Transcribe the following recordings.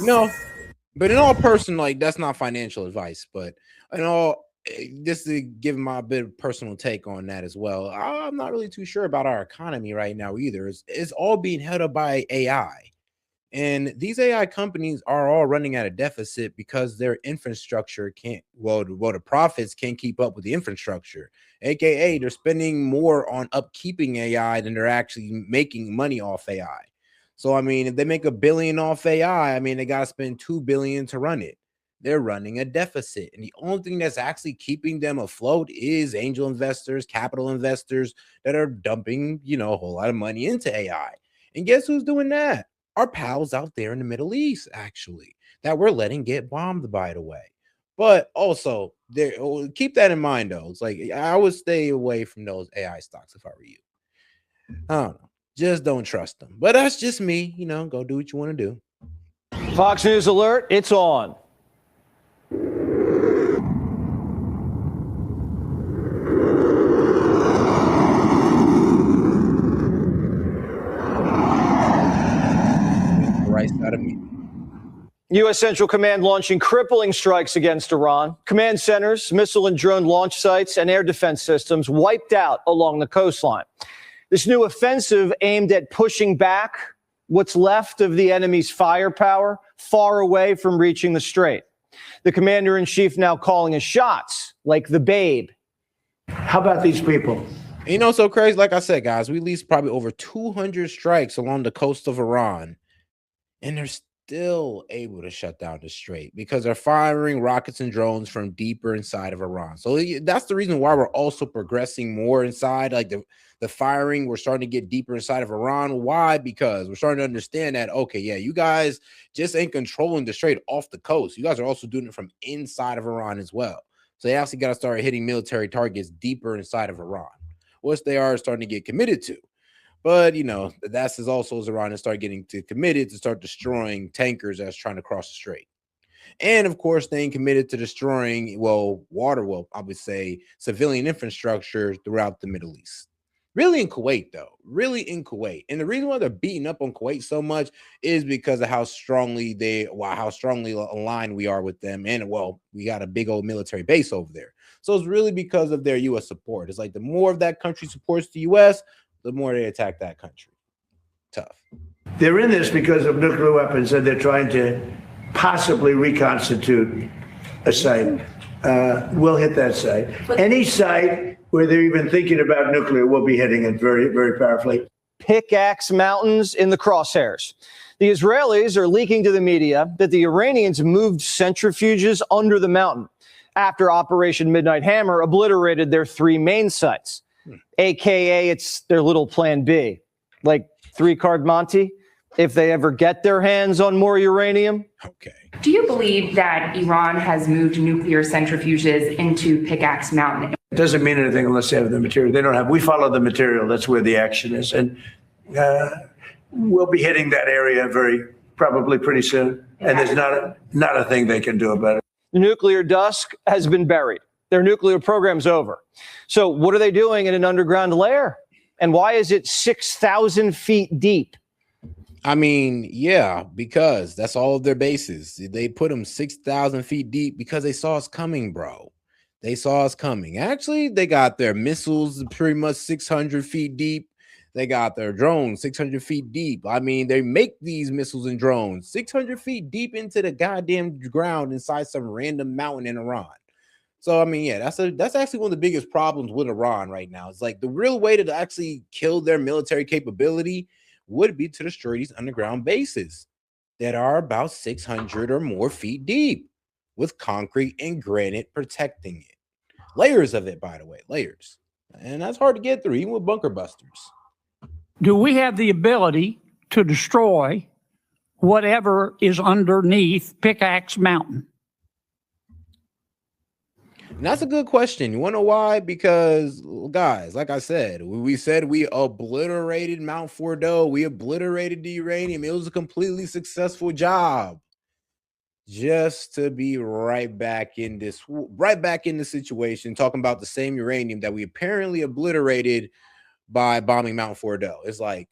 No, but in all person, like that's not financial advice. But in all, just to give my bit of personal take on that as well, I'm not really too sure about our economy right now either. It's all being held up by AI. And these AI companies are all running at a deficit because their infrastructure can't, the profits can't keep up with the infrastructure. AKA, they're spending more on upkeeping AI than they're actually making money off AI. So, I mean, if they make $1 billion off AI, I mean, they got to spend $2 billion to run it. They're running a deficit. And the only thing that's actually keeping them afloat is angel investors, capital investors that are dumping, a whole lot of money into AI. And guess who's doing that? Our pals out there in the Middle East, actually, that we're letting get bombed, by the way. But also, keep that in mind, though. It's like I would stay away from those AI stocks if I were you. I don't know. Just don't trust them. But that's just me. Go do what you want to do. Fox News alert, it's on. Out of me. U.S. Central Command launching crippling strikes against Iran. Command centers, missile and drone launch sites, and air defense systems wiped out along the coastline. This new offensive aimed at pushing back what's left of the enemy's firepower far away from reaching the Strait. The commander-in-chief now calling his shots, like the Babe. How about these people? So crazy. Like I said, guys, we released probably over 200 strikes along the coast of Iran. And they're still able to shut down the Strait because they're firing rockets and drones from deeper inside of Iran. So that's the reason why we're also progressing more inside. Like the firing, we're starting to get deeper inside of Iran. Why? Because we're starting to understand that, okay, yeah, you guys just ain't controlling the Strait off the coast. You guys are also doing it from inside of Iran as well. So they actually got to start hitting military targets deeper inside of Iran, which they are starting to get committed to. But, that's also as Iran has started getting committed to start destroying tankers that's trying to cross the Strait. And, of course, staying committed to destroying, I would say, civilian infrastructure throughout the Middle East. Really in Kuwait, though. Really in Kuwait. And the reason why they're beating up on Kuwait so much is because of how strongly aligned we are with them. And, we got a big old military base over there. So it's really because of their U.S. support. It's like the more of that country supports the U.S., the more they attack that country. Tough. They're in this because of nuclear weapons, and they're trying to possibly reconstitute a site. We'll hit that site. Any site where they're even thinking about nuclear, we'll be hitting it very, very powerfully. Pickaxe Mountains in the crosshairs. The Israelis are leaking to the media that the Iranians moved centrifuges under the mountain after Operation Midnight Hammer obliterated their 3 main sites. AKA, it's their little plan B, like 3-card Monty, if they ever get their hands on more uranium. Okay. Do you believe that Iran has moved nuclear centrifuges into Pickaxe Mountain? It doesn't mean anything unless they have the material. They don't have. We follow the material. That's where the action is. And we'll be hitting that area probably pretty soon. And there's not a thing they can do about it. The nuclear dusk has been buried. Their nuclear program's over. So what are they doing in an underground lair? And why is it 6,000 feet deep? I mean, yeah, because that's all of their bases. They put them 6,000 feet deep because they saw us coming, bro. They saw us coming. Actually, they got their missiles pretty much 600 feet deep. They got their drones 600 feet deep. I mean, they make these missiles and drones 600 feet deep into the goddamn ground inside some random mountain in Iran. So, I mean, yeah, that's actually one of the biggest problems with Iran right now. It's like the real way to actually kill their military capability would be to destroy these underground bases that are about 600 or more feet deep with concrete and granite protecting it. Layers of it, by the way, layers. And that's hard to get through, even with bunker busters. Do we have the ability to destroy whatever is underneath Pickaxe Mountain? And that's a good question. You want to know why? Because, guys, like I said we obliterated Mount Fordo. We obliterated the uranium. It was a completely successful job. Just to be right back in the situation, talking about the same uranium that we apparently obliterated by bombing Mount Fordo. It's like,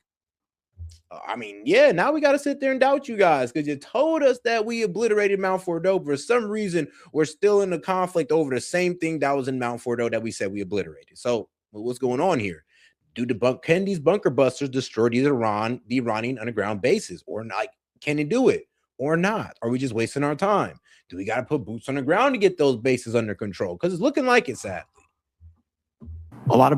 I mean, yeah, now we got to sit there and doubt you guys because you told us that we obliterated Mount Fordo. For some reason, we're still in a conflict over the same thing that was in Mount Fordo that we said we obliterated. So what's going on here? Can these bunker busters destroy the Iranian underground bases or not? Can they do it or not? Are we just wasting our time? Do we got to put boots on the ground to get those bases under control? Because it's looking like it, sadly.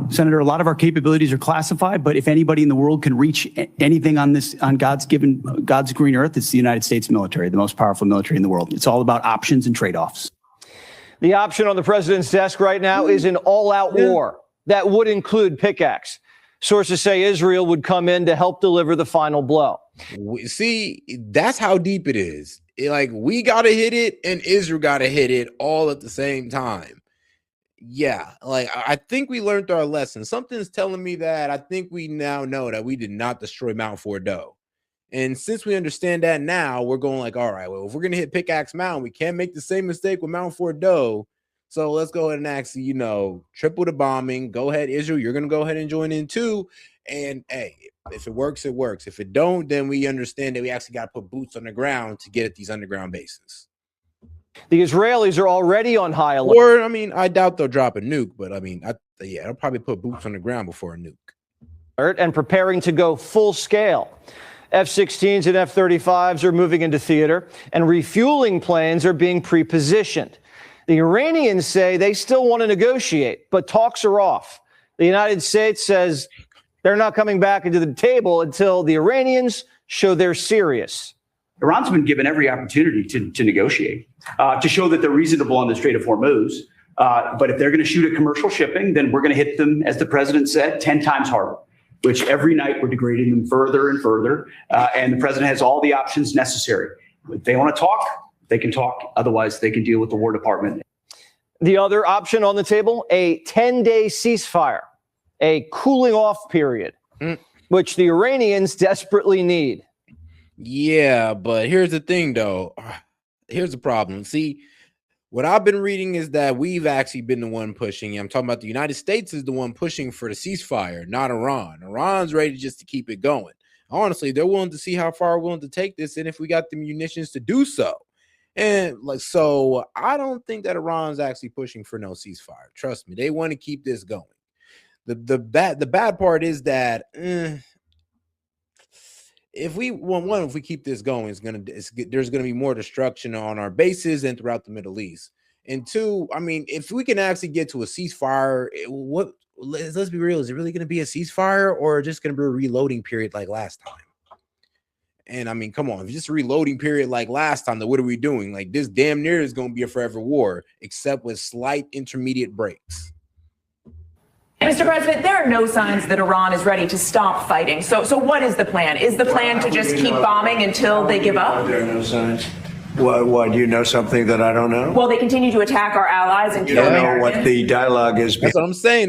Senator, a lot of our capabilities are classified, but if anybody in the world can reach anything on God's green earth, it's the United States military, the most powerful military in the world. It's all about options and trade-offs. The option on the president's desk right now is an all-out war that would include Pickaxe. Sources say Israel would come in to help deliver the final blow. See, that's how deep it is. We got to hit it and Israel got to hit it all at the same time. Yeah, I think we learned our lesson. Something's telling me that I think we now know that we did not destroy Mount Fordo. And since we understand that now, we're going all right, well, if we're going to hit Pickaxe Mountain, we can't make the same mistake with Mount Fordo. So let's go ahead and actually, triple the bombing. Go ahead, Israel. You're going to go ahead and join in too. And hey, if it works, it works. If it don't, then we understand that we actually got to put boots on the ground to get at these underground bases. The Israelis are already on high alert. Or, I doubt they'll drop a nuke, but they'll probably put boots on the ground before a nuke. And preparing to go full scale. F-16s and F-35s are moving into theater, and refueling planes are being pre-positioned. The Iranians say they still want to negotiate, but talks are off. The United States says they're not coming back into the table until the Iranians show they're serious. Iran's been given every opportunity to negotiate, to show that they're reasonable on the Strait of Hormuz. But if they're going to shoot at commercial shipping, then we're going to hit them, as the president said, 10 times harder, which every night we're degrading them further and further. And the president has all the options necessary. If they want to talk, they can talk. Otherwise, they can deal with the War Department. The other option on the table, a 10-day ceasefire, a cooling off period, which the Iranians desperately need. Yeah, but here's the thing, though. Here's the problem. See, what I've been reading is that we've actually been the one pushing. I'm talking about the United States is the one pushing for the ceasefire, not Iran. Iran's ready just to keep it going. Honestly, they're willing to see how far we're willing to take this and if we got the munitions to do so. And so I don't think that Iran's actually pushing for no ceasefire. Trust me, they want to keep this going. The bad part is that if we keep this going, there's gonna be more destruction on our bases and throughout the Middle East. And two, if we can actually get to a ceasefire, let's be real, is it really gonna be a ceasefire or just gonna be a reloading period like last time? And come on, if it's just a reloading period like last time, then what are we doing? This damn near is gonna be a forever war, except with slight intermediate breaks. Mr. President, there are no signs that Iran is ready to stop fighting. So what is the plan? Is the plan to just keep bombing until they give up? There are no signs. Why do you know something that I don't know? Well, they continue to attack our allies and kill Americans. Americans. Know what the dialogue is. That's what I'm saying.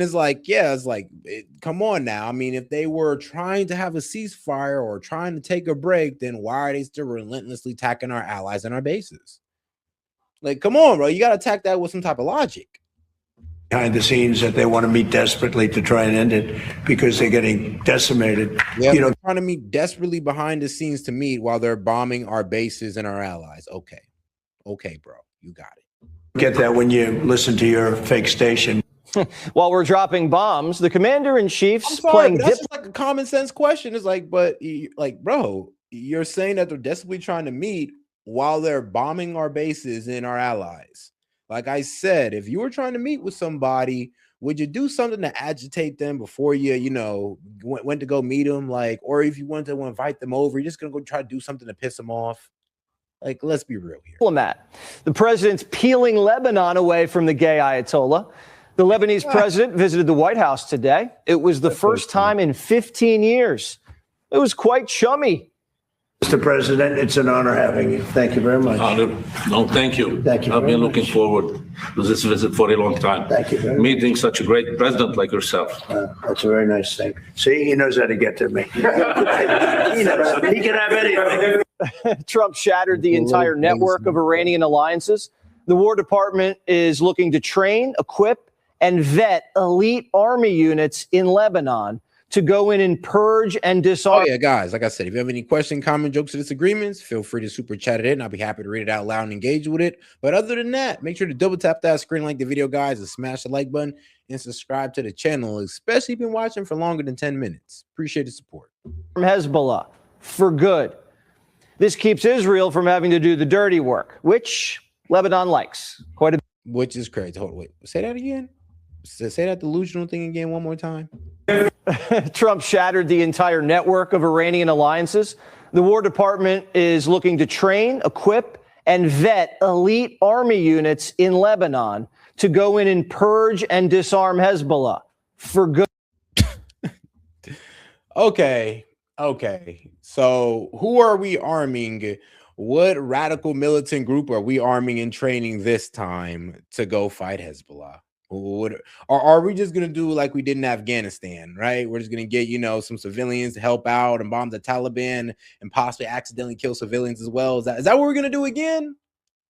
Come on now. If they were trying to have a ceasefire or trying to take a break, then why are they still relentlessly attacking our allies and our bases? Come on, bro. You got to attack that with some type of logic. Behind the scenes that they want to meet desperately to try and end it because they're getting decimated. Yeah, they're trying to meet desperately behind the scenes to meet while they're bombing our bases and our allies. Okay, bro, you got it. Get that when you listen to your fake station. While we're dropping bombs, the commander-in-chief's playing. That's just a common sense question. It's bro, you're saying that they're desperately trying to meet while they're bombing our bases and our allies. Like I said, if you were trying to meet with somebody, would you do something to agitate them before you went to go meet them? Or if you wanted to invite them over, you're just going to go try to do something to piss them off? Let's be real here. Diplomat. The president's peeling Lebanon away from the gay Ayatollah. The Lebanese president visited the White House today. It was the first time in 15 years. It was quite chummy. Mr. President, it's an honor having you. Thank you very much. No, thank you. Thank you. I've been looking forward to this visit for a long time. Thank you very much. Meeting such a great president like yourself. That's a very nice thing. See, he knows how to get to me. He can have anything. Trump shattered the entire network of Iranian alliances. The War Department is looking to train, equip, and vet elite army units in Lebanon to go in and purge and Oh disarm. yeah, guys. Like I said, if you have any question, comment, jokes, or disagreements, feel free to super chat it in. I'll be happy to read it out loud and engage with it. But other than that, make sure to double tap that screen, like the video, guys, and smash the like button and subscribe to the channel, especially if you've been watching for longer than 10 minutes. Appreciate the support. From Hezbollah for good. This keeps Israel from having to do the dirty work, which Lebanon likes quite a bit. Which is crazy. Hold on, wait. Say that again. Say that delusional thing again one more time. Trump shattered the entire network of Iranian alliances. The War Department is looking to train, equip, and vet elite army units in Lebanon to go in and purge and disarm Hezbollah for good. Okay. So who are we arming? What radical militant group are we arming and training this time to go fight Hezbollah? Or are we just going to do like we did in Afghanistan, right? We're just going to get, some civilians to help out and bomb the Taliban and possibly accidentally kill civilians as well. Is that what we're going to do again?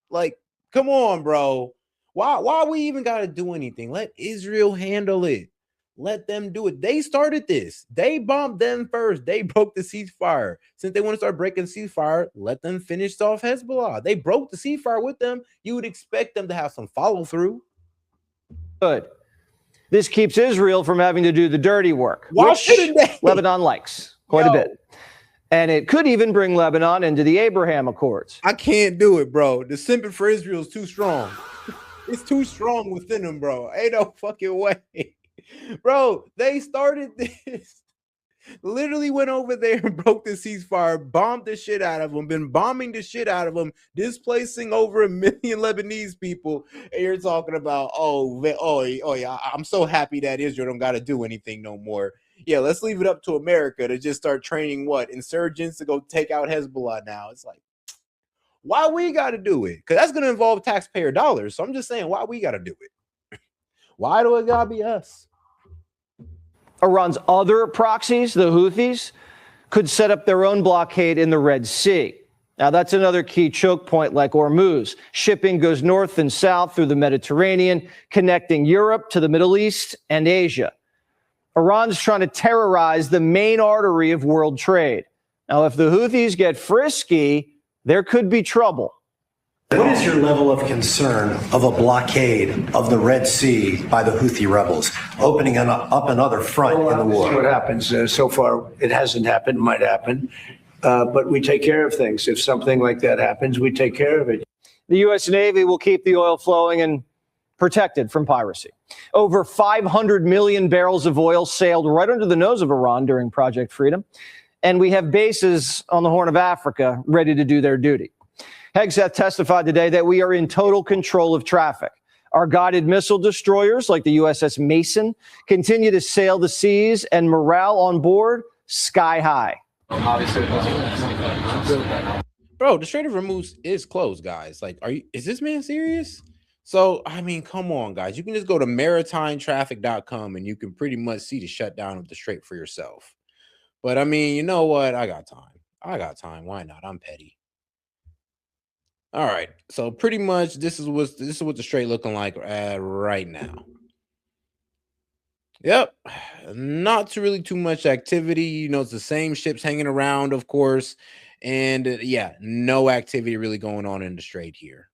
Like, come on, bro. Why we even got to do anything? Let Israel handle it. Let them do it. They started this. They bombed them first. They broke the ceasefire. Since they want to start breaking the ceasefire, let them finish off Hezbollah. They broke the ceasefire with them. You would expect them to have some follow through. Good. This keeps Israel from having to do the dirty work, Why which shouldn't they? Lebanon likes quite a bit. And it could even bring Lebanon into the Abraham Accords. I can't do it, bro. The sympathy for Israel is too strong. It's too strong within them, bro. Ain't no fucking way. Bro, they started this. Literally went over there and broke the ceasefire, bombed the shit out of them, been bombing the shit out of them, displacing over 1 million Lebanese people. And you're talking about, yeah, I'm so happy that Israel don't got to do anything no more. Yeah, let's leave it up to America to just start training insurgents to go take out Hezbollah now. It's like, why we got to do it? Because that's going to involve taxpayer dollars. So I'm just saying, why we got to do it? Why do it got to be us? Iran's other proxies, the Houthis, could set up their own blockade in the Red Sea. Now, that's another key choke point like Hormuz. Shipping goes north and south through the Mediterranean, connecting Europe to the Middle East and Asia. Iran's trying to terrorize the main artery of world trade. Now, if the Houthis get frisky, there could be trouble. What is your level of concern of a blockade of the Red Sea by the Houthi rebels, opening up another front in the war? See what happens. So far, it hasn't happened, might happen. But we take care of things. If something like that happens, we take care of it. The U.S. Navy will keep the oil flowing and protected from piracy. Over 500 million barrels of oil sailed right under the nose of Iran during Project Freedom. And we have bases on the Horn of Africa ready to do their duty. Hegseth testified today that we are in total control of traffic. Our guided missile destroyers, like the USS Mason, continue to sail the seas, and morale on board sky high. Bro, the Strait of Hormuz is closed, guys. Like, is this man serious? So, I mean, come on, guys. You can just go to maritimetraffic.com and you can pretty much see the shutdown of the Strait for yourself. But I mean, you know what? I got time. Why not? I'm petty. All right, so pretty much this is what the Strait looking like right now. Yep, not really too much activity. It's the same ships hanging around, of course, and yeah, no activity really going on in the Strait here.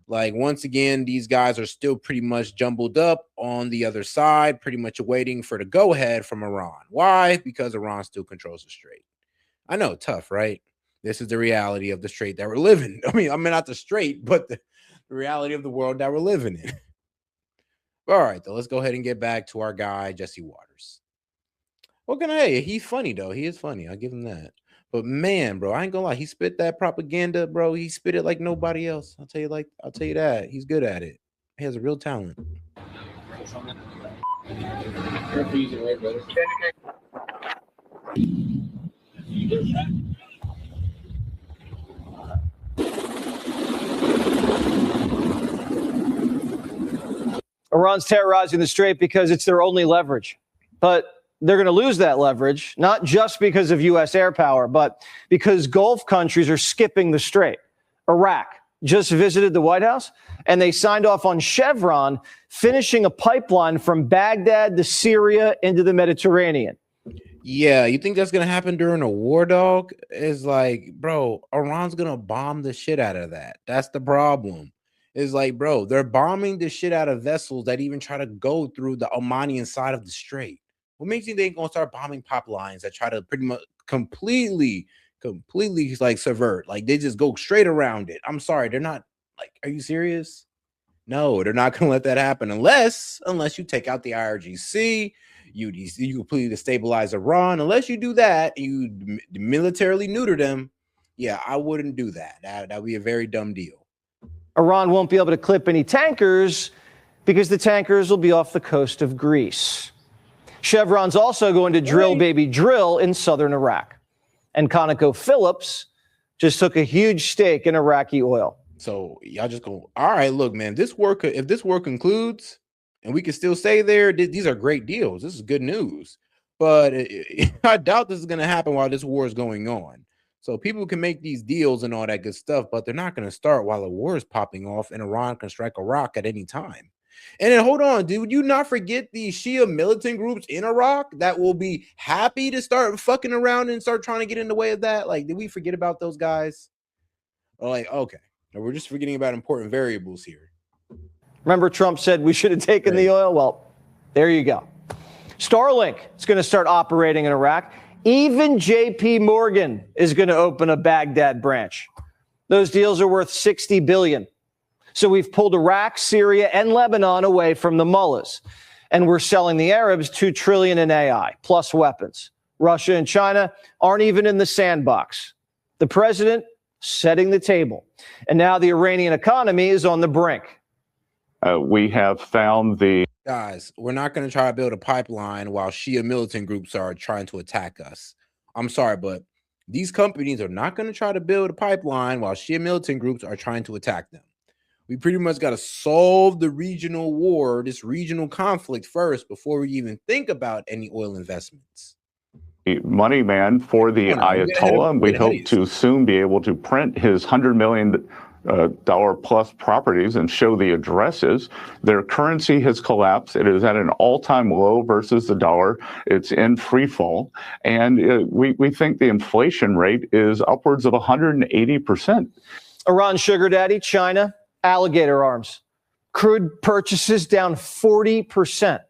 Like, once again, these guys are still pretty much jumbled up on the other side, pretty much waiting for the go-ahead from Iran. Why? Because Iran still controls the Strait. I know, tough, right? This is the reality of the Strait that we're living. I mean, not the Strait, but the reality of the world that we're living in. All right, though, let's go ahead and get back to our guy, Jesse Waters. Hey, he's funny, though. He is funny. I'll give him that. But man, bro, I ain't gonna lie. He spit that propaganda, bro. He spit it like nobody else. I'll tell you that. He's good at it. He has a real talent. Iran's terrorizing the Strait because it's their only leverage. But they're going to lose that leverage, not just because of U.S. air power, but because Gulf countries are skipping the Strait. Iraq just visited the White House, and they signed off on Chevron finishing a pipeline from Baghdad to Syria into the Mediterranean. Yeah, you think that's gonna happen during a war, dog? It's like, bro, Iran's gonna bomb the shit out of that. That's the problem. It's like, bro, they're bombing the shit out of vessels that even try to go through the Omanian side of the strait. What makes you think they're gonna start bombing pipelines that try to pretty much completely like subvert? Like they just go straight around it. I'm sorry, they're not like, are you serious? No, they're not gonna let that happen unless you take out the IRGC. You completely destabilize Iran. Unless you do that, you militarily neuter them. Yeah, I wouldn't do that. That would be a very dumb deal. Iran won't be able to clip any tankers because the tankers will be off the coast of Greece. Chevron's also going to drill, baby, drill in southern Iraq. And ConocoPhillips just took a huge stake in Iraqi oil. So y'all just go, all right, look, man, if this war concludes and we can still stay there, these are great deals. This is good news. But I doubt this is going to happen while this war is going on. So people can make these deals and all that good stuff, but they're not going to start while a war is popping off and Iran can strike Iraq at any time. And then hold on, dude, you not forget the Shia militant groups in Iraq that will be happy to start fucking around and start trying to get in the way of that? Like, did we forget about those guys? Or like, okay, we're just forgetting about important variables here. Remember Trump said we should have taken the oil? Well, there you go. Starlink is going to start operating in Iraq. Even JP Morgan is going to open a Baghdad branch. Those deals are worth $60 billion. So we've pulled Iraq, Syria, and Lebanon away from the mullahs. And we're selling the Arabs $2 trillion in AI, plus weapons. Russia and China aren't even in the sandbox. The president setting the table. And now the Iranian economy is on the brink. We have found Guys, we're not going to try to build a pipeline while Shia militant groups are trying to attack us. I'm sorry, but these companies are not going to try to build a pipeline while Shia militant groups are trying to attack them. We pretty much got to solve the regional war, this regional conflict first before we even think about any oil investments. money man for the Ayatollah, and we hope to soon be able to print his $100 million plus properties and show the addresses. Their currency has collapsed. It is at an all-time low versus the dollar. It's in free fall. And we think the inflation rate is upwards of 180%. Iran sugar daddy, China, alligator arms. Crude purchases down 40%.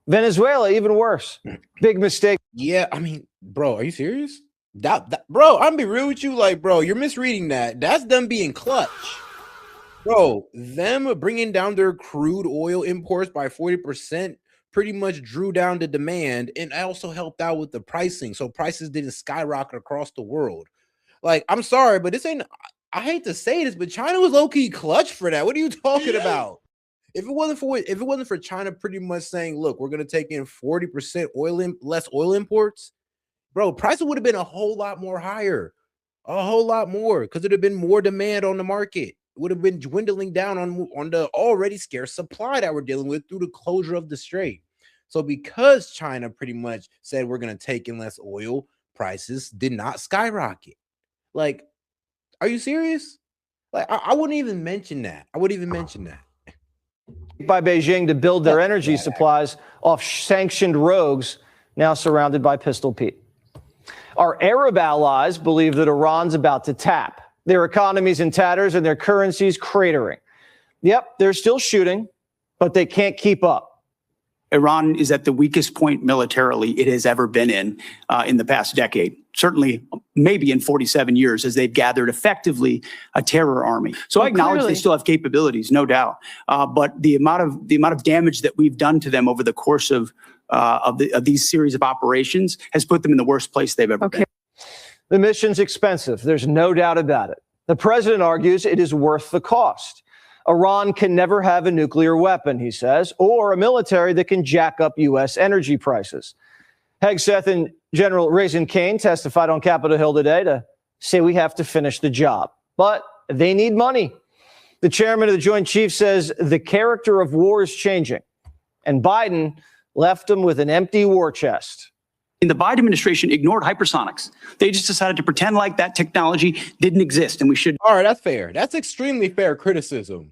Venezuela, even worse. Big mistake. Yeah, I mean, bro, are you serious? Bro, I'm be real with you, like, bro, you're misreading that. That's them being clutch. Bro, them bringing down their crude oil imports by 40% pretty much drew down the demand and also helped out with the pricing. So prices didn't skyrocket across the world. Like, I'm sorry, but this ain't, I hate to say this, but China was low-key clutch for that. What are you talking about? If it wasn't for China pretty much saying, look, we're gonna take in 40% less oil imports, bro, prices would have been a whole lot more higher, a whole lot more, because there'd have been more demand on the market. It would have been dwindling down on the already scarce supply that we're dealing with through the closure of the Strait. So because China pretty much said we're going to take in less oil, prices did not skyrocket. Like, are you serious? Like, I wouldn't even mention that. I wouldn't even mention that. By Beijing to build their energy supplies off sanctioned rogues now surrounded by Pistol Pete. Our Arab allies believe that Iran's about to tap. Their economy's in tatters and their currency's cratering. Yep, they're still shooting, but they can't keep up. Iran is at the weakest point militarily it has ever been in the past decade. Certainly, maybe in 47 years, as they've gathered effectively a terror army. So I acknowledge they still have capabilities, no doubt. But the amount of damage that we've done to them over the course of these series of operations has put them in the worst place they've ever been. The mission's expensive. There's no doubt about it. The president argues it is worth the cost. Iran can never have a nuclear weapon, he says, or a military that can jack up U.S. energy prices. Hegseth and General Raising Cane testified on Capitol Hill today to say we have to finish the job, but they need money. The chairman of the Joint Chiefs says the character of war is changing, and Biden left them with an empty war chest. And the Biden administration ignored hypersonics. They just decided to pretend like that technology didn't exist, and we should. All right, that's fair. That's extremely fair criticism.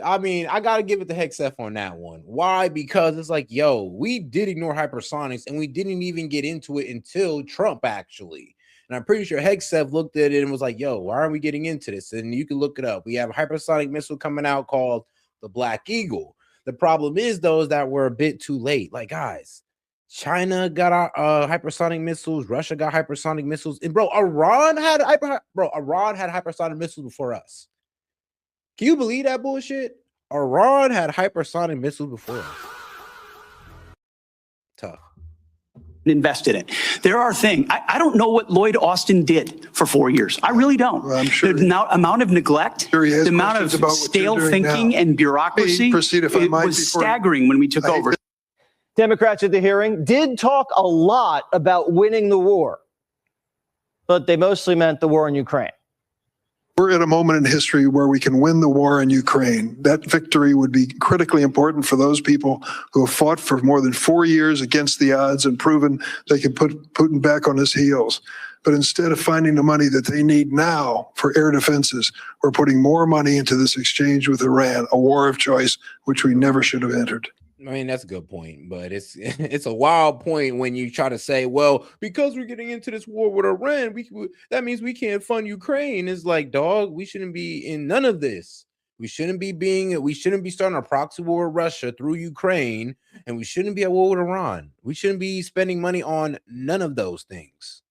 I mean, I gotta give it to Hexef on that one. Why? Because it's like, yo, we did ignore hypersonics and we didn't even get into it until Trump actually. And I'm pretty sure Hexef looked at it and was like, yo, why aren't we getting into this? And you can look it up. We have a hypersonic missile coming out called the Black Eagle. The problem is, though, is that we're a bit too late. Like, guys, China got hypersonic missiles. Russia got hypersonic missiles. And, bro, Iran had hypersonic missiles before us. Can you believe that bullshit? Iran had hypersonic missiles before us. Tough. Invested in. There are things. I don't know what Lloyd Austin did for 4 years. I really don't. Well, I'm sure the amount of neglect, the amount of stale thinking and bureaucracy, it was staggering when we took over. Democrats at the hearing did talk a lot about winning the war, but they mostly meant the war in Ukraine. We're at a moment in history where we can win the war in Ukraine. That victory would be critically important for those people who have fought for more than 4 years against the odds and proven they can put Putin back on his heels. But instead of finding the money that they need now for air defenses, we're putting more money into this exchange with Iran, a war of choice, which we never should have entered. I mean, that's a good point, but it's a wild point when you try to say, well, because we're getting into this war with Iran, that means we can't fund Ukraine. It's like, dog, we shouldn't be in none of this. We shouldn't be starting a proxy war with Russia through Ukraine, and we shouldn't be at war with Iran. We shouldn't be spending money on none of those things.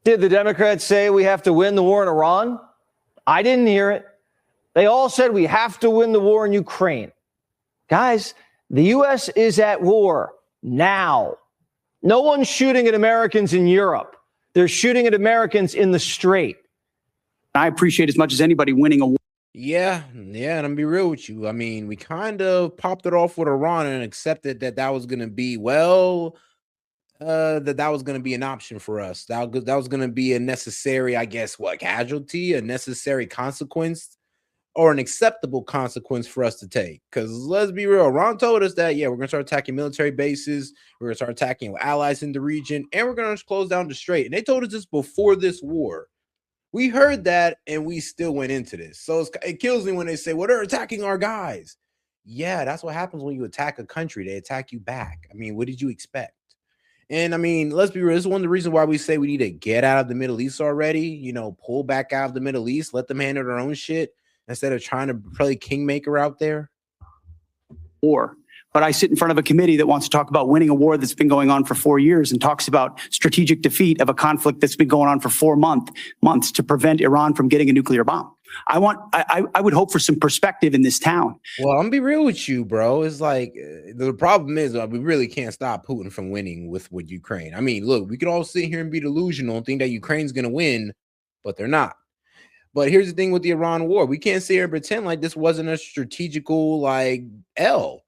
Did the Democrats say we have to win the war in Iran? I didn't hear it. They all said we have to win the war in Ukraine. Guys, the U.S. is at war now. No one's shooting at Americans in Europe. They're shooting at Americans in the Strait. I appreciate as much as anybody winning a war. Yeah, and I'm gonna be real with you. I mean, we kind of popped it off with Iran and accepted that was gonna be that was gonna be an option for us. That was gonna be a necessary, I guess, casualty, a necessary consequence, or an acceptable consequence for us to take. Because let's be real, Iran told us that, yeah, we're going to start attacking military bases, we're going to start attacking allies in the region, and we're going to close down the Strait. And they told us this before this war. We heard that, and we still went into this. So it kills me when they say, well, they're attacking our guys. Yeah, that's what happens when you attack a country. They attack you back. I mean, what did you expect? And I mean, let's be real. This is one of the reasons why we say we need to get out of the Middle East already. Pull back out of the Middle East, let them handle their own shit, instead of trying to play kingmaker out there. War. But I sit in front of a committee that wants to talk about winning a war that's been going on for 4 years and talks about strategic defeat of a conflict that's been going on for 4 months to prevent Iran from getting a nuclear bomb. I would hope for some perspective in this town. Well, I'm gonna be real with you, bro. It's like the problem is we really can't stop Putin from winning with Ukraine. I mean, look, we could all sit here and be delusional and think that Ukraine's gonna win, but they're not. But here's the thing with the Iran war. We can't sit here and pretend like this wasn't a strategical, L.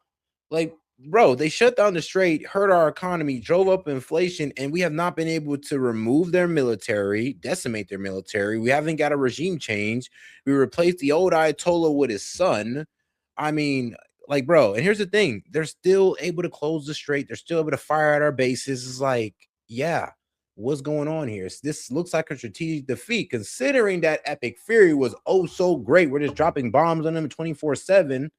Bro, they shut down the Strait, hurt our economy, drove up inflation, and we have not been able to remove their military, decimate their military. We haven't got a regime change. We replaced the old Ayatollah with his son. I mean, bro, and here's the thing. They're still able to close the Strait. They're still able to fire at our bases. It's like, yeah. What's going on here? This looks like a strategic defeat, considering that Epic Fury was oh so great. We're just dropping bombs on them 24/7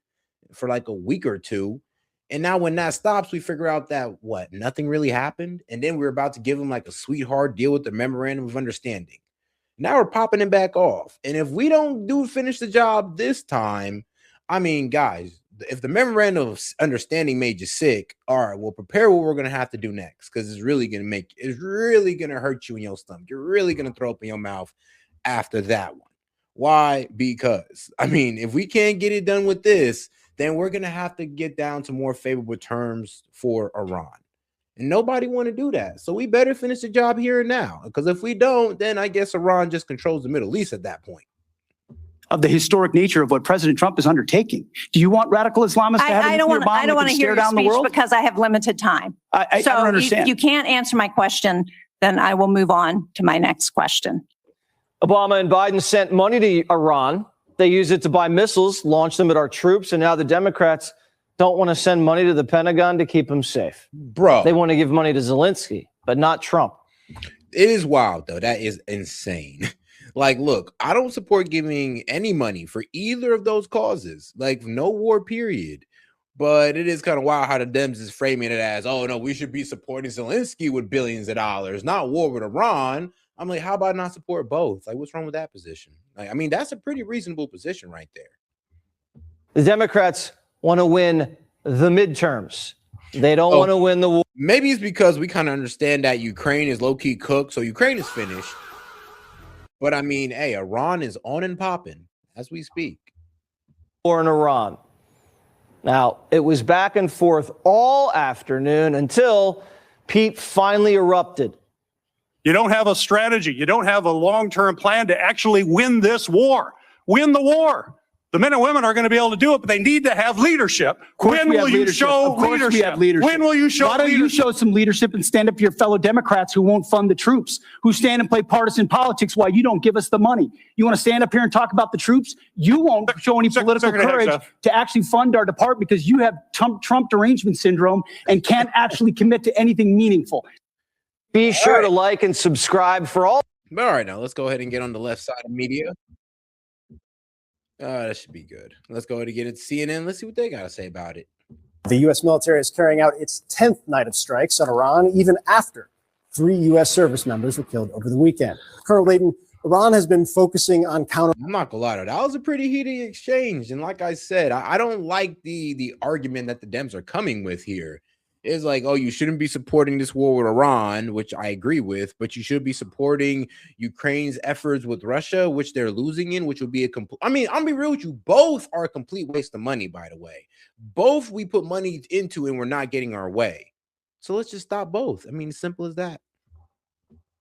for a week or two. And now when that stops, we figure out that nothing really happened. And then we're about to give them a sweetheart deal with the memorandum of understanding. Now we're popping it back off. And if we don't finish the job this time, I mean, guys, if the memorandum of understanding made you sick, all right, well, prepare what we're going to have to do next, because it's really going to hurt you in your stomach. You're really going to throw up in your mouth after that one. Why? Because, I mean, if we can't get it done with this, then we're going to have to get down to more favorable terms for Iran. And nobody want to do that. So we better finish the job here and now, because if we don't, then I guess Iran just controls the Middle East at that point. Of the historic nature of what President Trump is undertaking. Do you want radical Islamists to have a nuclear bomb? I don't want to hear your speech because I have limited time. I don't understand. If you can't answer my question, then I will move on to my next question. Obama and Biden sent money to Iran. They used it to buy missiles, launch them at our troops, and now the Democrats don't want to send money to the Pentagon to keep them safe. Bro. They want to give money to Zelensky, but not Trump. It is wild, though. That is insane. Like, look, I don't support giving any money for either of those causes, like no war period. But it is kind of wild how the Dems is framing it as, oh, no, we should be supporting Zelensky with billions of dollars, not war with Iran. I'm like, how about not support both? Like, what's wrong with that position? Like, I mean, that's a pretty reasonable position right there. The Democrats want to win the midterms. They don't want to win the war. Maybe it's because we kind of understand that Ukraine is low-key cooked, so Ukraine is finished. But I mean, hey, Iran is on and popping as we speak. War in Iran. Now, it was back and forth all afternoon until Pete finally erupted. You don't have a strategy. You don't have a long-term plan to actually win this war. Win the war. The men and women are going to be able to do it, but they need to have leadership. When will you show leadership? When will you show leadership? Why don't you show some leadership and stand up to your fellow Democrats who won't fund the troops, who stand and play partisan politics while you don't give us the money? You want to stand up here and talk about the troops? You won't show any political courage to actually fund our department because you have Trump derangement syndrome and can't actually commit to anything meaningful. Be sure to like and subscribe for all. All right, now let's go ahead and get on the left side of media. That should be good. Let's go ahead and get it to CNN. Let's see what they got to say about it. The U.S. military is carrying out its 10th night of strikes on Iran, even after 3 U.S. service members were killed over the weekend. Colonel Layton, Iran has been focusing on counter. I'm not gonna lie to you, that was a pretty heated exchange. And like I said, I don't like the argument that the Dems are coming with here. It's like, oh, you shouldn't be supporting this war with Iran, which I agree with, but you should be supporting Ukraine's efforts with Russia, which they're losing in, which would be a complete. I mean, I'll be real with you. Both are a complete waste of money, by the way. Both we put money into and we're not getting our way. So let's just stop both. I mean, simple as that.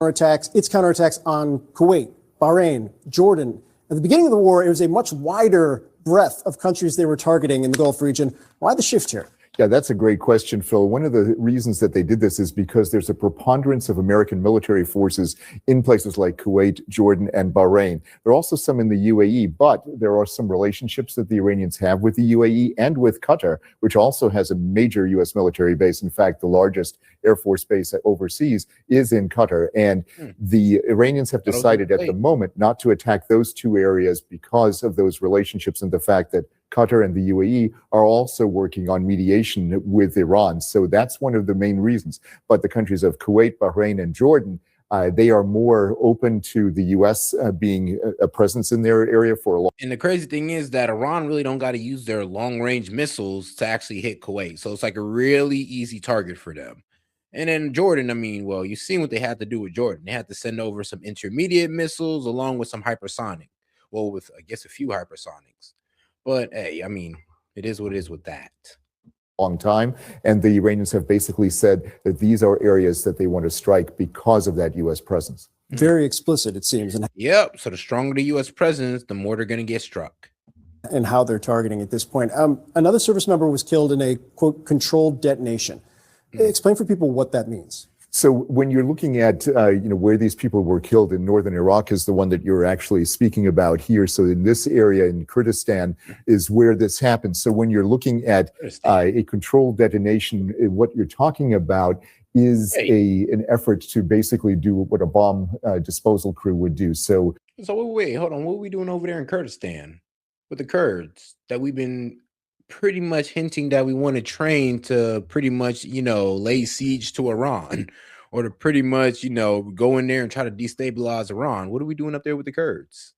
Counterattacks on Kuwait, Bahrain, Jordan. At the beginning of the war, it was a much wider breadth of countries they were targeting in the Gulf region. Why the shift here? Yeah, that's a great question, Phil. One of the reasons that they did this is because there's a preponderance of American military forces in places like Kuwait, Jordan, and Bahrain. There are also some in the UAE, but there are some relationships that the Iranians have with the UAE and with Qatar, which also has a major U.S. military base. In fact, the largest Air Force base overseas is in Qatar. And the Iranians have decided at the moment not to attack those two areas because of those relationships and the fact that Qatar and the UAE are also working on mediation with Iran. So that's one of the main reasons. But the countries of Kuwait, Bahrain, and Jordan, they are more open to the U.S. Being a presence in their area for a long. And the crazy thing is that Iran really don't got to use their long-range missiles to actually hit Kuwait. So it's like a really easy target for them. And then Jordan, I mean, well, you've seen what they had to do with Jordan. They had to send over some intermediate missiles along with some hypersonic. Well, with, I guess, a few hypersonics. But hey, I mean, it is what it is with that. Long time. And the Iranians have basically said that these are areas that they want to strike because of that U.S. presence. Very explicit, it seems. And yep. So the stronger the U.S. presence, the more they're going to get struck. And how they're targeting at this point. Another service member was killed in a, quote, controlled detonation. Explain for people what that means. So when you're looking at, where these people were killed in northern Iraq is the one that you're actually speaking about here. So in this area in Kurdistan is where this happened. So when you're looking at a controlled detonation, what you're talking about is an effort to basically do what a bomb disposal crew would do. So wait, hold on. What are we doing over there in Kurdistan with the Kurds that we've been pretty much hinting that we want to train to pretty much, lay siege to Iran or to pretty much, go in there and try to destabilize Iran? What are we doing up there with the Kurds?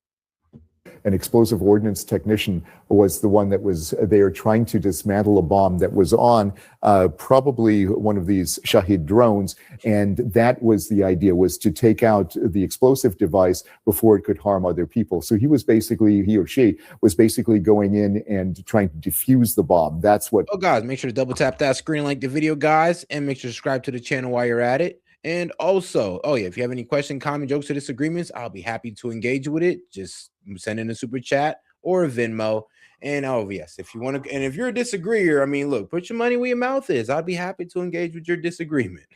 An explosive ordnance technician was the one that was there trying to dismantle a bomb that was on probably one of these Shahid drones. And that was the idea, was to take out the explosive device before it could harm other people. So he or she was basically going in and trying to defuse the bomb. That's what. Oh, guys, make sure to double tap that screen, like the video, guys, and make sure to subscribe to the channel while you're at it. And also, if you have any question, comment, jokes, or disagreements, I'll be happy to engage with it. Just send in a super chat or a Venmo. And yes, if you want to, and if you're a disagreeer, I mean, look, put your money where your mouth is. I'd be happy to engage with your disagreement.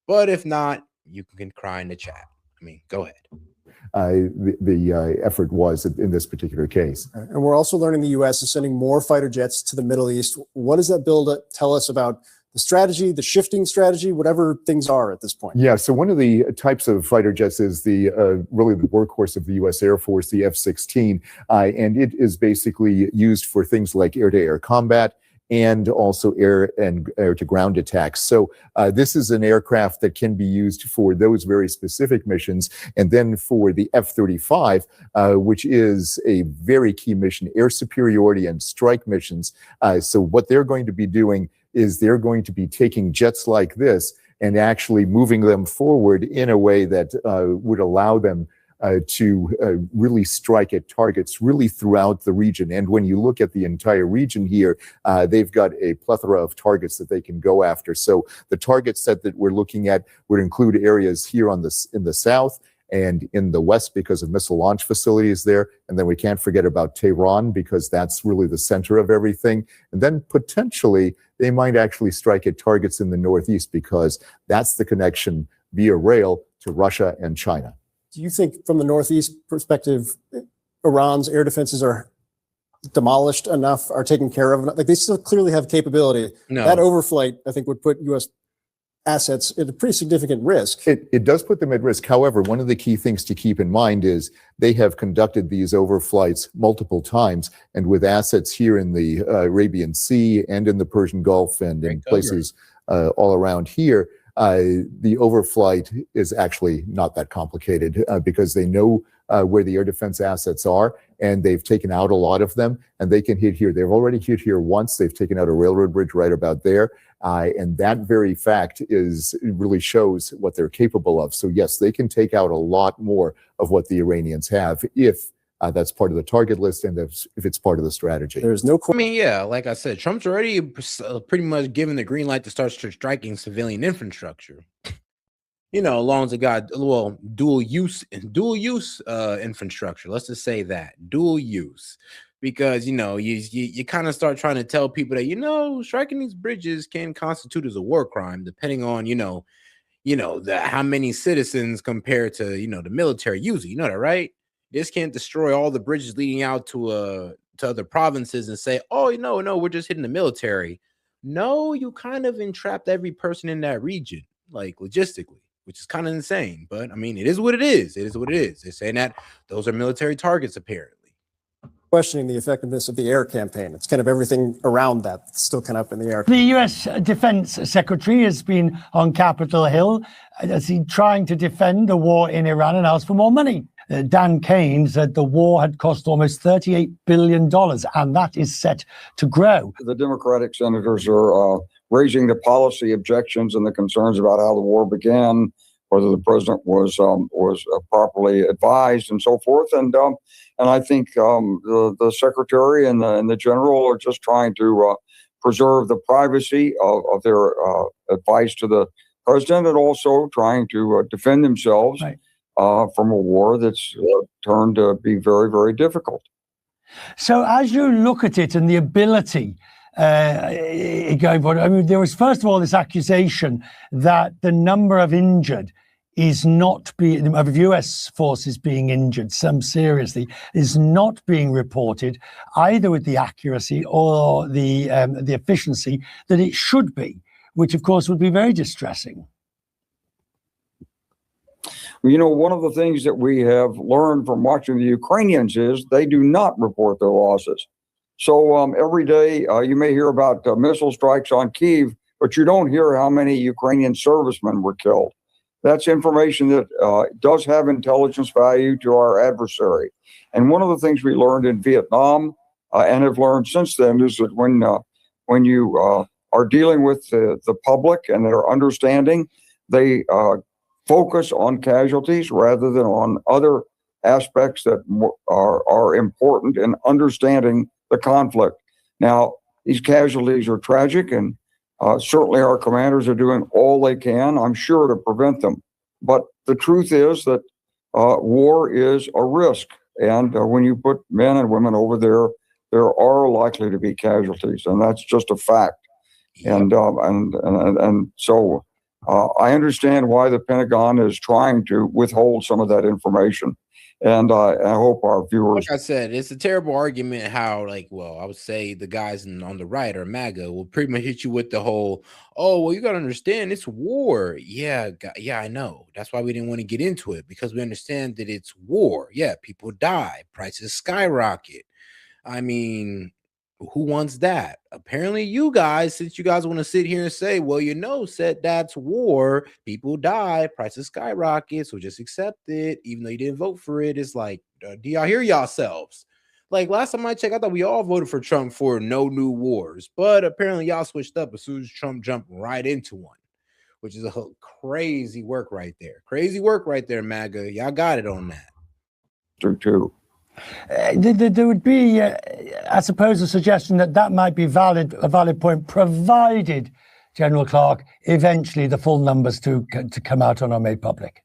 But if not, you can cry in the chat. I mean, go ahead. The effort was in this particular case. And we're also learning the U.S. is sending more fighter jets to the Middle East. What does that bill tell us about the strategy, the shifting strategy, whatever things are at this point? Yeah, so one of the types of fighter jets is the really the workhorse of the U.S. Air Force, the F-16, and it is basically used for things like air-to-air combat and also air-to-ground attacks. So this is an aircraft that can be used for those very specific missions. And then for the F-35, which is a very key mission, air superiority and strike missions. So what they're going to be doing is they're going to be taking jets like this and actually moving them forward in a way that would allow them to really strike at targets really throughout the region. And when you look at the entire region here, they've got a plethora of targets that they can go after. So the target set that we're looking at would include areas here in the south and in the west because of missile launch facilities there. And then we can't forget about Tehran because that's really the center of everything. And then potentially they might actually strike at targets in the northeast because that's the connection via rail to Russia and China. Do you think from the Northeast perspective, Iran's air defenses are demolished enough, are taken care of enough? Like they still clearly have capability. No. That overflight, I think, would put U.S. assets at a pretty significant risk. It does put them at risk. However, one of the key things to keep in mind is they have conducted these overflights multiple times, and with assets here in the Arabian Sea and in the Persian Gulf and in places all around here, the overflight is actually not that complicated because they know where the air defense assets are, and they've taken out a lot of them, and they can hit here. They've already hit here once. They've taken out a railroad bridge right about there, and that very fact really shows what they're capable of. So yes, they can take out a lot more of what the Iranians have if that's part of the target list and if it's part of the strategy. There's no. I mean, yeah, like I said, Trump's already pretty much given the green light to start striking civilian infrastructure. You know, as long as it got dual use infrastructure. Let's just say that dual use, because you kind of start trying to tell people that striking these bridges can constitute as a war crime, depending on how many citizens compared to the military use it. You know that, right? This can't destroy all the bridges leading out to other provinces and say, oh, no, we're just hitting the military. No, you kind of entrapped every person in that region, like logistically, which is kind of insane. But I mean, it is what it is. It is what it is. They're saying that those are military targets, apparently. Questioning the effectiveness of the air campaign. It's kind of everything around that. It's still kind of up in the air. The U.S. Defense Secretary has been on Capitol Hill as he trying to defend the war in Iran and ask for more money. Dan Kane said the war had cost almost $38 billion, and that is set to grow. The Democratic senators are raising the policy objections and the concerns about how the war began, whether the president was properly advised, and so forth. And I think the secretary and the general are just trying to preserve the privacy of their advice to the president, and also trying to defend themselves. Right. From a war that's turned to be very, very difficult. So as you look at it and the ability going forward, I mean, there was first of all this accusation that the number of injured is not being, of U.S. forces being injured, some seriously, is not being reported either with the accuracy or the efficiency that it should be, which of course would be very distressing. One of the things that we have learned from watching the Ukrainians is they do not report their losses. So every day you may hear about missile strikes on Kyiv, but you don't hear how many Ukrainian servicemen were killed. That's information that does have intelligence value to our adversary. And one of the things we learned in Vietnam and have learned since then is that when you are dealing with the public and their understanding, they focus on casualties rather than on other aspects that are important in understanding the conflict. Now, these casualties are tragic, and certainly our commanders are doing all they can, I'm sure, to prevent them. But the truth is that war is a risk, and when you put men and women over there, there are likely to be casualties, and that's just a fact. And so I understand why the Pentagon is trying to withhold some of that information. And I hope our viewers. Like I said, it's a terrible argument how, like, well, I would say the guys on the right or MAGA will pretty much hit you with the whole, oh, well, you got to understand it's war. Yeah, yeah, I know. That's why we didn't want to get into it, because we understand that it's war. Yeah, people die, prices skyrocket. I mean, who wants that? Apparently you guys, since you guys want to sit here and say, well, you know, said that's war, people die, prices skyrocket, so just accept it, even though you didn't vote for it. It's like, do y'all hear yourselves? Like last time I checked, I thought we all voted for Trump for no new wars, but apparently y'all switched up as soon as Trump jumped right into one, which is a crazy work right there. Crazy work right there, MAGA. Y'all got it on that. True. There would be, I suppose, a suggestion that might be a valid point, provided, General Clark, eventually the full numbers to come out and are made public.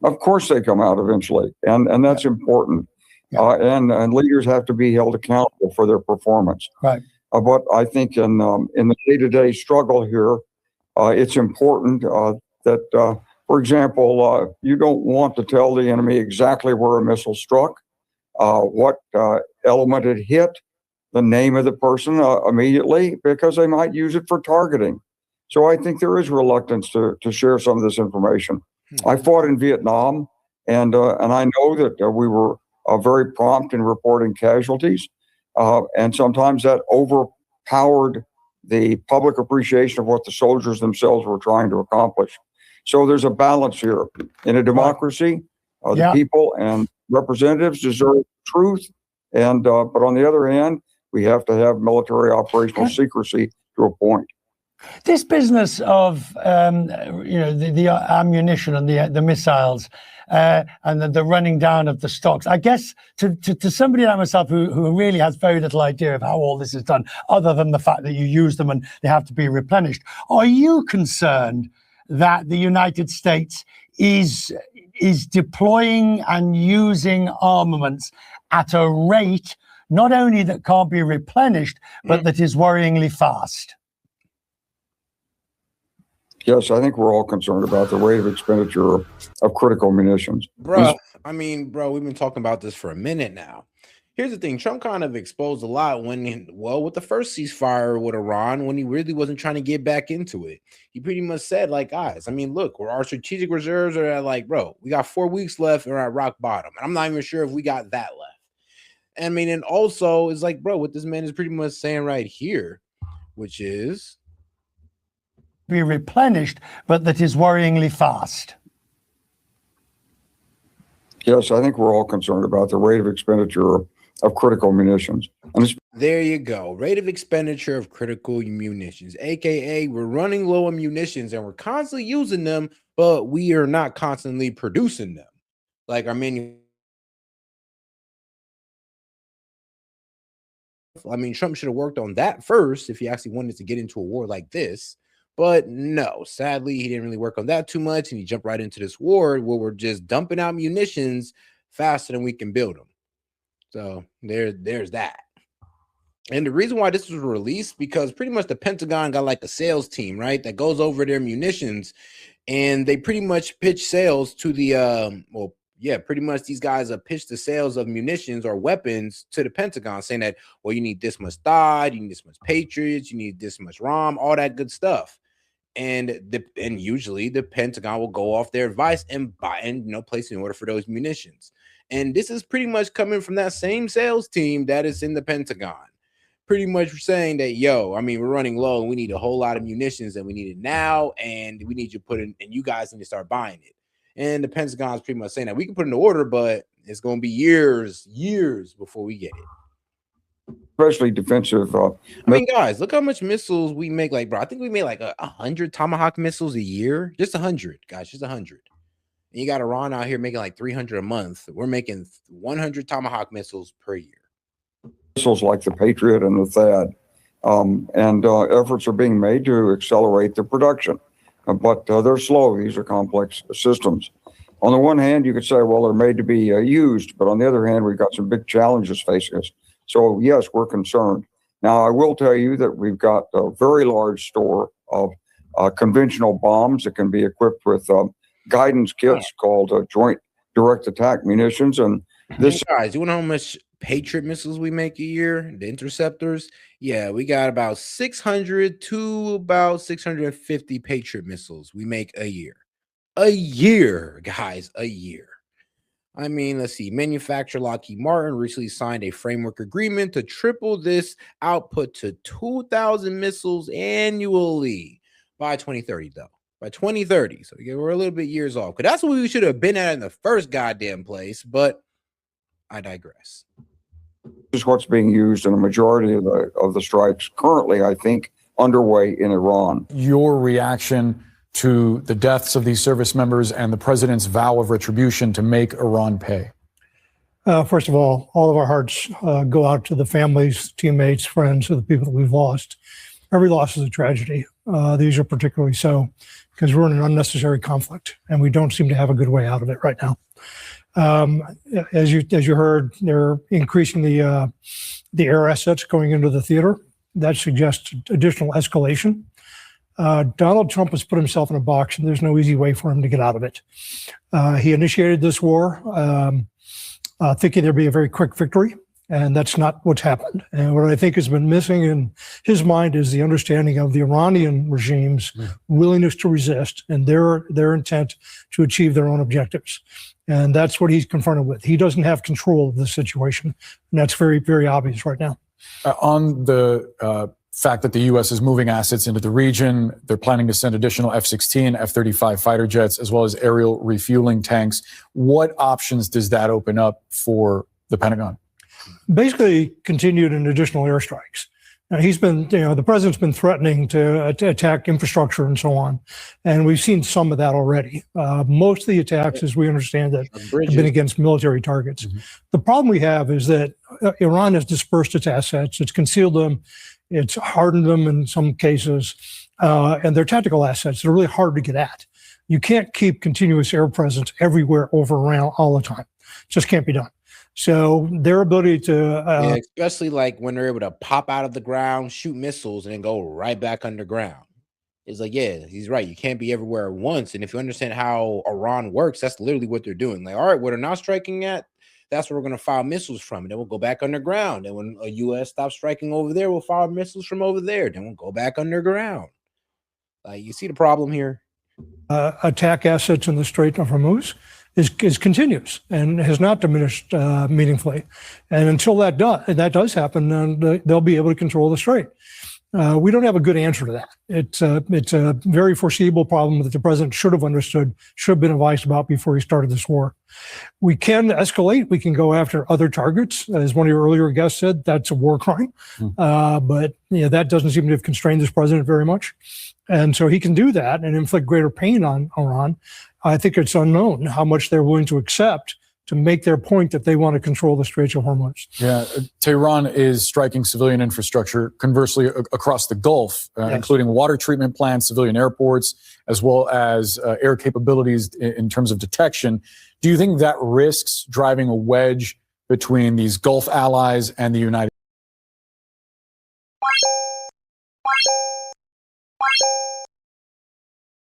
Of course they come out eventually, and that's important. And leaders have to be held accountable for their performance. Right. But I think in the day-to-day struggle here, it's important that, for example, you don't want to tell the enemy exactly where a missile struck, what element it hit, the name of the person immediately, because they might use it for targeting. So I think there is reluctance to share some of this information. I fought in Vietnam, and I know that we were very prompt in reporting casualties, and sometimes that overpowered the public appreciation of what the soldiers themselves were trying to accomplish. So there's a balance here. In a democracy, the people and representatives deserve truth, and but on the other hand, we have to have military operational secrecy to a point. This business of the ammunition and the missiles and the running down of the stocks, I guess to somebody like myself who really has very little idea of how all this is done, other than the fact that you use them and they have to be replenished, are you concerned that the United States is deploying and using armaments at a rate not only that can't be replenished, but that is worryingly fast? Yes, I think we're all concerned about the rate of expenditure of critical munitions. Bro, we've been talking about this for a minute now. Here's the thing. Trump kind of exposed a lot with the first ceasefire with Iran, when he really wasn't trying to get back into it. He pretty much said, like, guys, I mean, look, our strategic reserves are at, like, bro, we got 4 weeks left and we're at rock bottom. And I'm not even sure if we got that left. I mean, and also it's like, bro, what this man is pretty much saying right here, which is be replenished, but that is worryingly fast. Yes, I think we're all concerned about the rate of expenditure of critical munitions. There you go. Rate of expenditure of critical munitions, aka we're running low on munitions and we're constantly using them, but we are not constantly producing them. Like our Trump should have worked on that first if he actually wanted to get into a war like this. But no, sadly, he didn't really work on that too much, and he jumped right into this war where we're just dumping out munitions faster than we can build them. So there's that. And the reason why this was released, because pretty much the Pentagon got like a sales team, right, that goes over their munitions, and they pretty much pitch sales to the pretty much these guys pitch the sales of munitions or weapons to the Pentagon, saying that, well, you need this much THAAD, you need this much Patriots, you need this much ROM, all that good stuff. And usually the Pentagon will go off their advice and buy and place an order for those munitions. And this is pretty much coming from that same sales team that is in the Pentagon, pretty much saying that, we're running low and we need a whole lot of munitions and we need it now, and we need you to put in, and you guys need to start buying it. And the Pentagon is pretty much saying that we can put in the order, but it's going to be years before we get it. Especially defensive. Guys, look how much missiles we make. Like, bro, I think we made like 100 Tomahawk missiles a year. Just 100, guys, just 100. And you got Iran out here making like 300 a month. We're making 100 Tomahawk missiles per year. Missiles like the Patriot and the THAAD. And efforts are being made to accelerate the production. But they're slow. These are complex systems. On the one hand, you could say, well, they're made to be used. But on the other hand, we've got some big challenges facing us. So, yes, we're concerned. Now, I will tell you that we've got a very large store of conventional bombs that can be equipped with guidance kits called Joint direct attack munitions. And this, guys, you know how much Patriot missiles we make a year? The interceptors? Yeah, we got about 600 to about 650 Patriot missiles we make a year. A year, guys, a year. I mean, let's see. Manufacturer Lockheed Martin recently signed a framework agreement to triple this output to 2,000 missiles annually by 2030, though. By 2030. So we're a little bit years off. Because that's what we should have been at in the first goddamn place. But I digress. This is what's being used in a majority of the strikes currently, I think, underway in Iran. Your reaction to the deaths of these service members and the president's vow of retribution to make Iran pay? First of all of our hearts go out to the families, teammates, friends of the people that we've lost. Every loss is a tragedy. These are particularly so because we're in an unnecessary conflict and we don't seem to have a good way out of it right now. As you heard, they're increasing the air assets going into the theater. That suggests additional escalation. Donald Trump has put himself in a box, and there's no easy way for him to get out of it. He initiated this war thinking there'd be a very quick victory, and that's not what's happened. And what I think has been missing in his mind is the understanding of the Iranian regime's willingness to resist and their intent to achieve their own objectives. And that's what he's confronted with. He doesn't have control of the situation, and that's very, very obvious right now. On the fact that the U.S. is moving assets into the region, they're planning to send additional F-16, F-35 fighter jets, as well as aerial refueling tanks. What options does that open up for the Pentagon? Basically, continued and additional airstrikes. Now, the president's been threatening to attack infrastructure and so on, and we've seen some of that already. Most of the attacks, as we understand it, have been against military targets. Mm-hmm. The problem we have is that Iran has dispersed its assets, it's concealed them, it's hardened them in some cases, and they're tactical assets. They're really hard to get at. You can't keep continuous air presence everywhere, over, around, all the time. It just can't be done. So their ability to... especially like when they're able to pop out of the ground, shoot missiles, and then go right back underground. It's like, yeah, he's right. You can't be everywhere at once. And if you understand how Iran works, that's literally what they're doing. Like, all right, where they're not striking at, that's where we're going to fire missiles from. And then we'll go back underground. And when a U.S. stops striking over there, we'll fire missiles from over there. Then we'll go back underground. Like, you see the problem here? Attack assets in the Strait of Hormuz is continuous and has not diminished meaningfully. And until that does happen, then they'll be able to control the Strait. We don't have a good answer to that. It's a very foreseeable problem that the president should have understood, should have been advised about before he started this war. We can escalate. We can go after other targets. As one of your earlier guests said, that's a war crime. But that doesn't seem to have constrained this president very much. And so he can do that and inflict greater pain on Iran. I think it's unknown how much they're willing to accept to make their point that they want to control the Strait of Hormuz. Yeah, Tehran is striking civilian infrastructure, conversely, across the Gulf, including water treatment plants, civilian airports, as well as air capabilities in terms of detection. Do you think that risks driving a wedge between these Gulf allies and the United States?